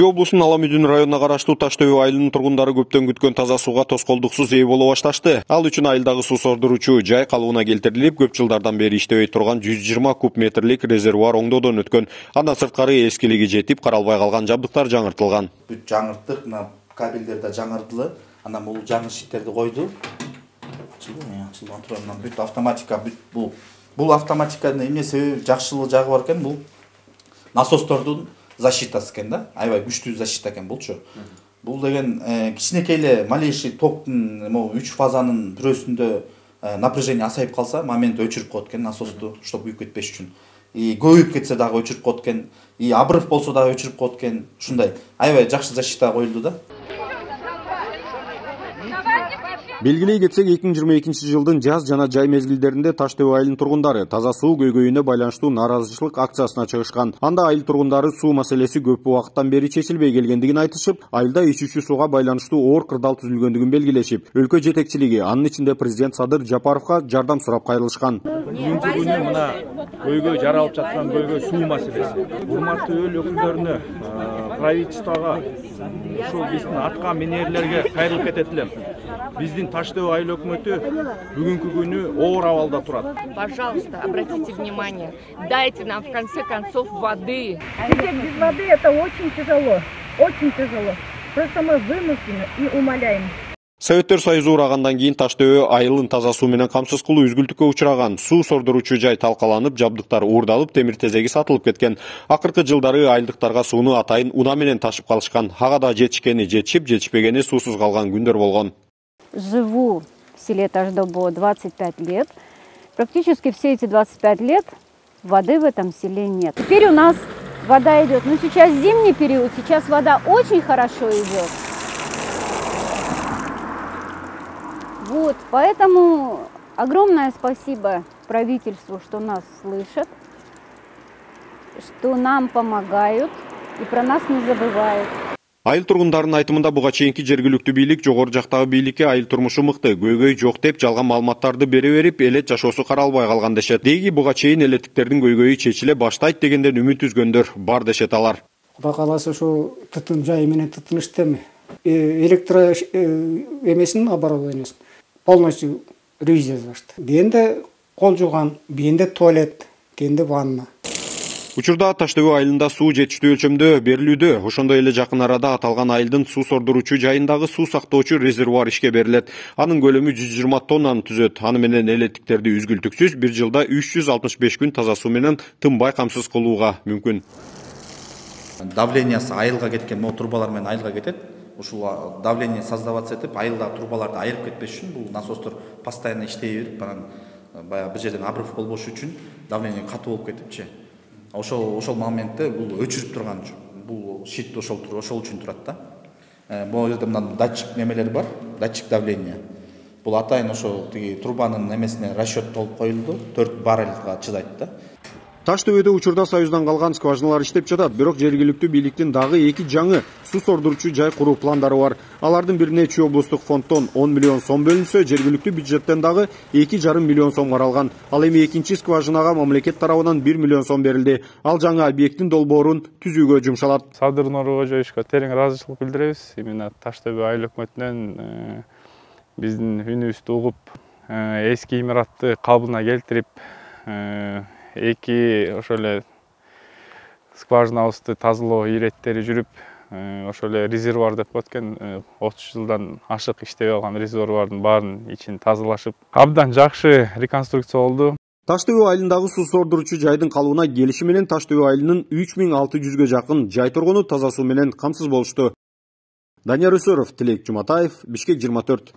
Чүй облусунун Ала Мүдүн районуна караштуу Таш Төбө айылынын тургундары көптөн күткөн таза сууга тоскоолдуксуз ээ боло башташты. Ал үчүн айылдагы суу сордуруучу жай калыбына келтирилип, көп жылдардан бери иштебей турган 120 куб метрлик резервуар оңдоодон өткөн. Андан сырткары эскилиги жетип, каралбай калган жабдыктар жаңыртылган. Бүт жаңырттык, мына кабелдер да жаңыртылды. Анан бул жаңы щиттерди койду. Бүт автоматика, бул автоматиканын эмне себеби жакшылыгы жагы бар экен, бул насостордун защитасы экен да, аябай күчтүү защита экен булчу. Бул деген кичинекей эле малейший токтун 3 фазанын бүрөсүндө напряжение асайып калса, момент өчүрүп коет экен насосту, чтобы күйүп кетпеш үчүн. И көбөйүп кетсе дагы өчүрүп коет экен, и обрыв болсо дагы өчүрүп коет экен. Ушундай аябай жакшы защита коюлду да. Белгилей кетсек, 2022 жылдын жаз жана жай мезгилдеринде Таш Төбө айылынын тургундары таза суу көйгөйүнө байланыштуу нааразычылык акциясына чыгышкан. Анда айыл тургундары суу маселеси көп убакыттан бери чечилбей келгендигин айтышып, айылда ичүүчү сууга байланыштуу оор кырдаал түзүлгөндүгүн белгилешип, өлкө жетекчилиги, анын ичинде президент Садыр Жапаровго жардам сурап кайрылышкан. Бүгүнкү күнү мына көйгөй жаралып жаткан көйгөй суу маселеси. Урматтуу эл өкүлдөрүнө, правительствого, ушул биздин аткан минерлерге кайрылып кетет элем. Биздин Таш Төбө айыл өкмөтү бүгүнкү күнү оор абалда турат. Пожалуйста, обратите внимание, дайте нам в конце концов воды. Без воды это очень тяжело, очень тяжело. Просто мы вынуждены и умоляем. Советтер Союзу урагандан кийин Таш Төбө айылын таза суу менен камсыз кылуу үзгүлтүккө учураган. Суу сордуруучу жай талкаланып, жабдыктар уурдалып, темир тезеги сатылып кеткен. Акыркы жылдары айылдыктарга сууну атайын уна менен ташып калышкан. Ага да жетишип, жетишпегени суусуз калган күндөр болгон. Живу в селе Таш-Төбө 25 лет. Практически все эти 25 лет воды в этом селе нет. Теперь у нас вода идет. Но сейчас зимний период, сейчас вода очень хорошо идет. Вот, поэтому огромное спасибо правительству, что нас слышат, что нам помогают и про нас не забывают. Айыл тургундарынын айтымында буга чейинки жергиликтүү бийлик жогору жактагы бийликке айыл турмушу мыкты, көйгөй жок деп жалган маалыматтарды бере берип, элет жашоосу каралбай калган дешет. Деги буга чейин элеттиктердин көйгөйү чечиле баштайт дегенден үмүт үзгөндөр бар дешет алар. Кудай кааласа ушу тытын жай менен тытын иштеми. Электро эмесин оборудованиясын полностью ревизия жасашты. Бенде кол жууган, бенде туалет, кенде ванна. Учурда Таш Төбө айылында суу жетиштүү өлчөмдө берилүүдө. Ошондой эле жакын арада аталган айылдын суу сордуруучу жайындагы суу сактоочу резервуар ишке берилет. Анын көлөмү 120 тоннаны түзөт. Аны менен элеттиктерди үзгүлтүксүз бир жылда 365 күн таза суу менен тынбай камсыз кылууга мүмкүн. Давлениясы айылга кеткен турбалар менен айылга кетет. Ушул давление создаваться этип, айылдагы турбаларды айырып кетпеш үчүн бул насостор постоянно иштей берип, баягы бир жерден обрыв болбош үчүн давление катуу болуп кетипчи. Ошол моментте бул өчүрүп турган, бул щит ошол үчүн турат да. Бул жерде мына датчик немелер бар, датчик давления. Бул атайын ошо тиги трубанын немесине расчет болуп коюлду, 4 баррельга чыдайт да. Таш Төбөдө учурда Союздан калган скважиналар иштеп жатат, бирок жергиликтүү бийликтин дагы 2 жаңы суу сордуруучу жай куруу пландары бар. Алардын бирине Чүй облустук фонддон 10 миллион сом бөлүнсө, жергиликтүү бюджеттен дагы 2,5 миллион сом каралган. Ал эми экинчи скважинага мамлекет тарабынан 1 миллион сом берилди. Ал жаңы объекттин долбоорун түзүүгө жумшалат. Садыр Нуркожоевичке терең ыраазычылык билдиребиз. Именно Таш Төбө айыл өкмөтүнөн биздин үнүбүздү угуп, эски имаратты калыбына келтирип, эки ошол эле скважинабызды тазалоо иреттери жүрүп, ошол эле резервуар деп өткөн 30 жылдан ашык иштебей калган резервуардын баарын ичин тазалашып, абдан жакшы реконструкция болду. Таш Төбө айылындагы суу сордуруучу жайдын калыбына келиши менен Таш Төбө айылынын 3600га жакын жай тургуну таза суу менен камсыз болушту. Данияр Өсөров, Тилек Жуматаев, Бишкек 24.